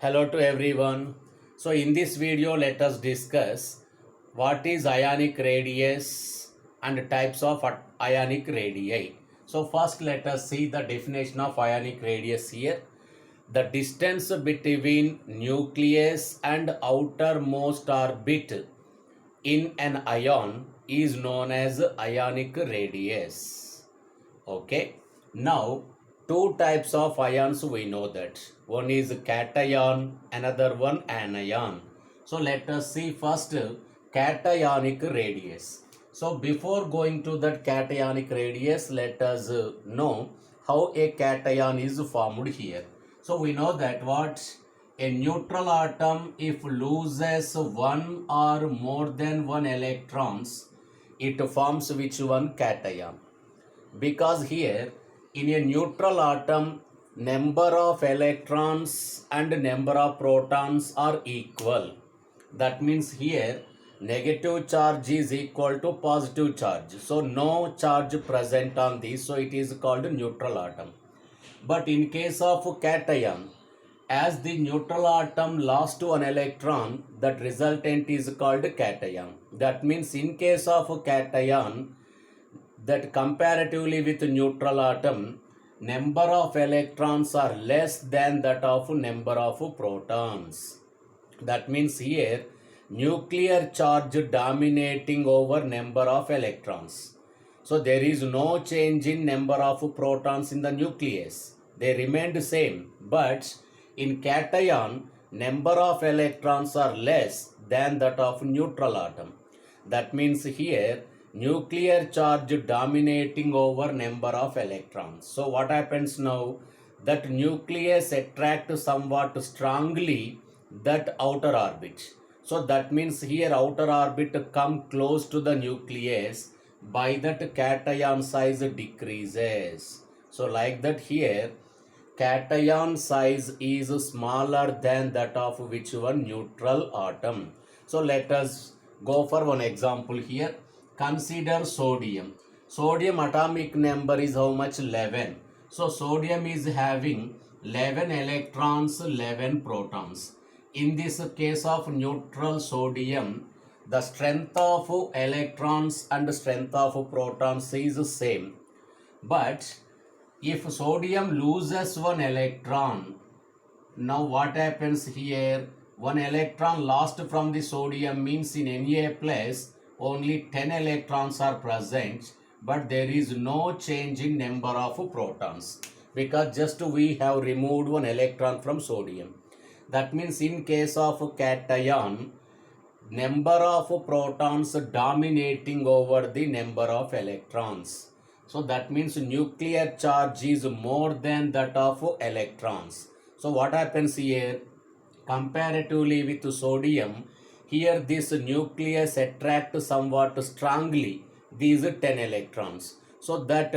Hello to everyone. So in this video let us discuss what is ionic radius and types of ionic radii. So first let us see the definition of ionic radius here. The distance between nucleus and outermost orbit in an ion is known as ionic radius. Okay. Now, two types of ions we know that. One is cation, another one anion. So, let us see first cationic radius. So, before going to that cationic radius, let us know how a cation is formed here. So, we know that what a neutral atom, if loses one or more than one electrons, it forms which one? Cation. Because here in a neutral atom number of electrons and number of protons are equal. That means here negative charge is equal to positive charge, so no charge present on this, so it is called neutral atom. But in case of cation, as the neutral atom lost one electron, that resultant is called cation. That means in case of cation, that comparatively with neutral atom, number of electrons are less than that of number of protons. That means here nuclear charge dominating over number of electrons. So there is no change in number of protons in the nucleus. They remained same, but in cation number of electrons are less than that of neutral atom. That means here nuclear charge dominating over number of electrons. So what happens now? That nucleus attracts somewhat strongly that outer orbit. So that means here outer orbit come close to the nucleus, by that cation size decreases. So like that here cation size is smaller than that of which one? Neutral atom. So let us go for one example here. Consider sodium. Sodium atomic number is how much? 11. So sodium is having 11 electrons, 11 protons. In this case of neutral sodium, the strength of electrons and strength of protons is same. But if sodium loses one electron, now what happens here? One electron lost from the sodium means in Na plus only 10 electrons are present, but there is no change in number of protons, because just we have removed one electron from sodium. That means in case of cation, number of protons dominating over the number of electrons. So that means nuclear charge is more than that of electrons. So what happens here? Comparatively with sodium, here this nucleus attracts somewhat strongly these 10 electrons. So that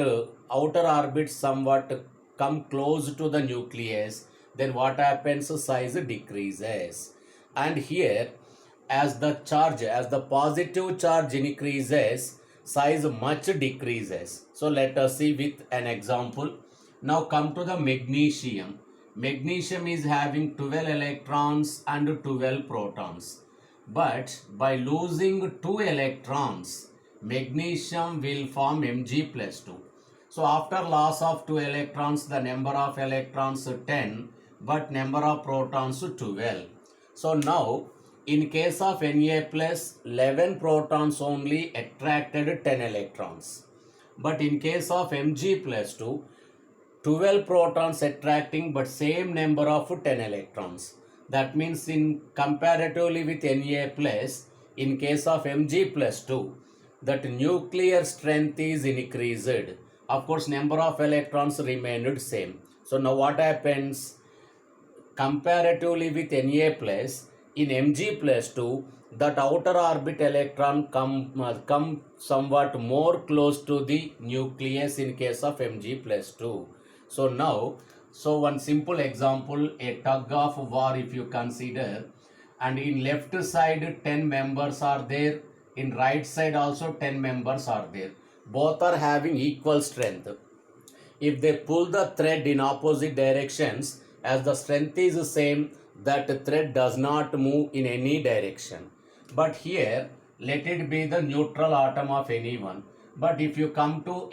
outer orbit somewhat come close to the nucleus, then what happens? Size decreases. And here as the positive charge increases, size much decreases. So let us see with an example. Now come to the magnesium. Magnesium is having 12 electrons and 12 protons. But by losing 2 electrons, magnesium will form Mg plus 2. So after loss of 2 electrons, the number of electrons 10, but number of protons 12. So now in case of Na plus, 11 protons only attracted 10 electrons. But in case of Mg plus 2, 12 protons attracting but same number of 10 electrons. That means in comparatively with Na plus, in case of Mg plus 2, that nuclear strength is increased. Of course, number of electrons remained same. So now what happens? Comparatively with Na plus, in Mg plus 2, that outer orbit electron come somewhat more close to the nucleus in case of Mg plus 2. So now, one simple example, a tug of war if you consider, and in left side 10 members are there, in right side also 10 members are there. Both are having equal strength. If they pull the thread in opposite directions, as the strength is the same, that thread does not move in any direction. But here, let it be the neutral atom of anyone. But if you come to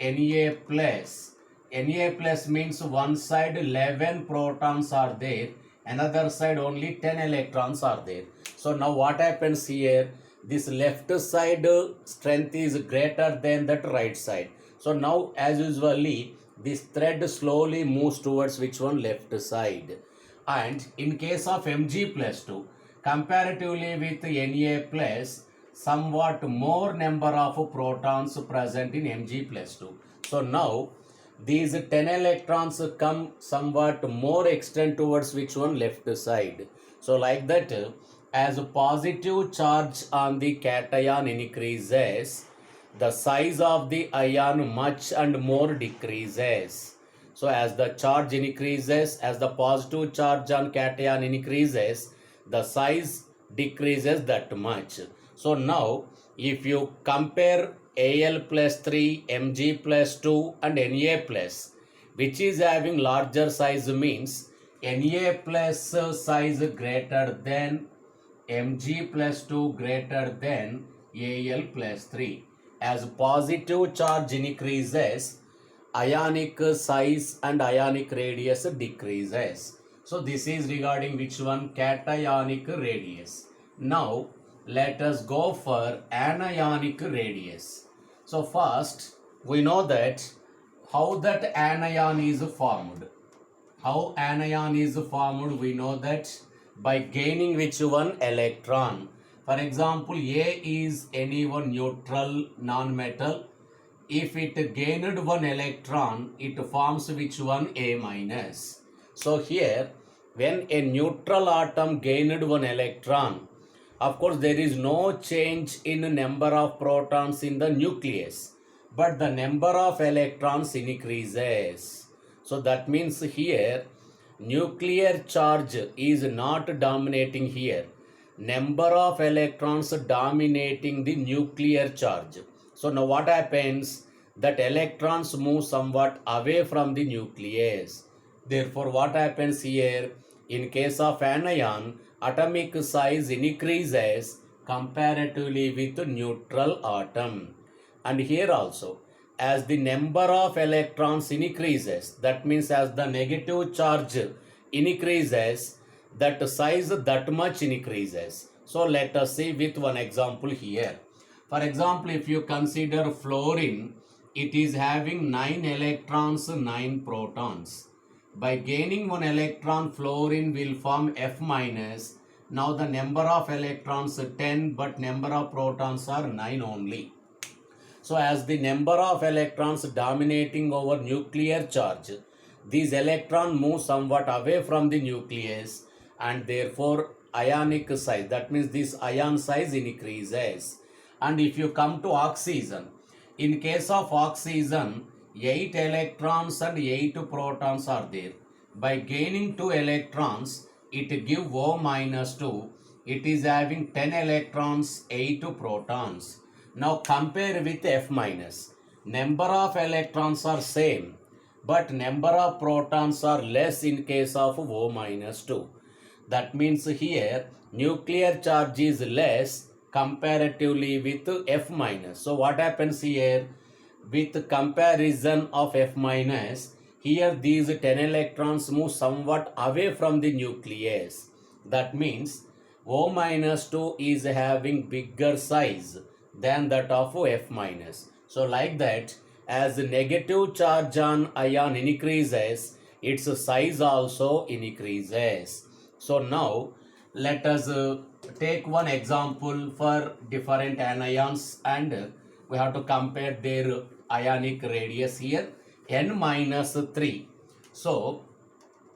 Na plus means one side 11 protons are there, another side only 10 electrons are there. So now what happens here? This left side strength is greater than that right side. So now as usually this thread slowly moves towards which one? Left side. And in case of Mg plus 2, comparatively with Na plus, somewhat more number of protons present in Mg plus 2. So now these 10 electrons come somewhat more extend towards which one? Left side. So like that, as a positive charge on the cation increases, the size of the ion much and more decreases. So as the charge increases, as the positive charge on cation increases, the size decreases that much. So now if you compare Al plus 3, Mg plus 2 and Na plus, which is having larger size means Na plus size greater than Mg plus 2 greater than Al plus 3. As positive charge increases, ionic size and ionic radius decreases. So this is regarding which one? Cationic radius. Now let us go for anionic radius. So first we know that how that anion is formed. How anion is formed, we know that by gaining which one? Electron. For example, A is any one neutral non-metal. If it gained one electron, it forms which one? A minus. So here, when a neutral atom gained one electron, of course there is no change in number of protons in the nucleus, but the number of electrons increases. So that means here nuclear charge is not dominating here. Number of electrons dominating the nuclear charge. So now what happens? That electrons move somewhat away from the nucleus. Therefore what happens here? In case of anion, atomic size increases comparatively with neutral atom. And here also, as the number of electrons increases, that means as the negative charge increases, that size that much increases. So let us see with one example here. For example, if you consider fluorine, it is having 9 electrons, 9 protons. By gaining one electron, fluorine will form F minus. Now the number of electrons 10, but number of protons are 9 only. So as the number of electrons dominating over nuclear charge, these electrons move somewhat away from the nucleus, and therefore ionic size, that means this ion size increases. And if you come to oxygen, in case of oxygen, 8 electrons and 8 protons are there. By gaining 2 electrons, it gives O minus 2. It is having 10 electrons, 8 protons. Now compare with F minus. Number of electrons are same, but number of protons are less in case of O minus 2. That means here nuclear charge is less comparatively with F minus. So what happens here? With comparison of F minus, here these 10 electrons move somewhat away from the nucleus. That means O minus 2 is having bigger size than that of F minus. So like that, as the negative charge on ion increases, its size also increases. So now let us take one example for different anions, and we have to compare their ionic radius here. N minus 3. So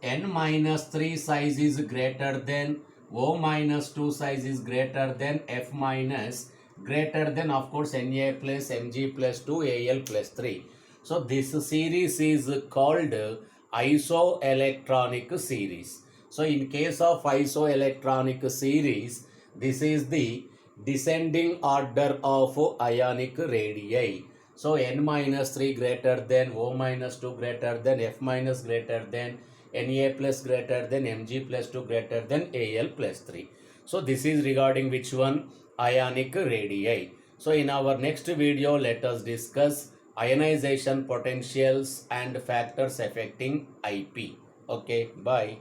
N minus 3 size is greater than O minus 2 size is greater than F minus greater than, of course, Na plus Mg plus 2 Al plus 3. So this series is called isoelectronic series. So in case of isoelectronic series, this is the descending order of ionic radii. So N minus 3 greater than, O minus 2 greater than, F minus greater than, Na plus greater than Mg plus 2 greater than Al plus 3. So this is regarding which one? Ionic radii. So in our next video, let us discuss ionization potentials and factors affecting IP. Okay, bye.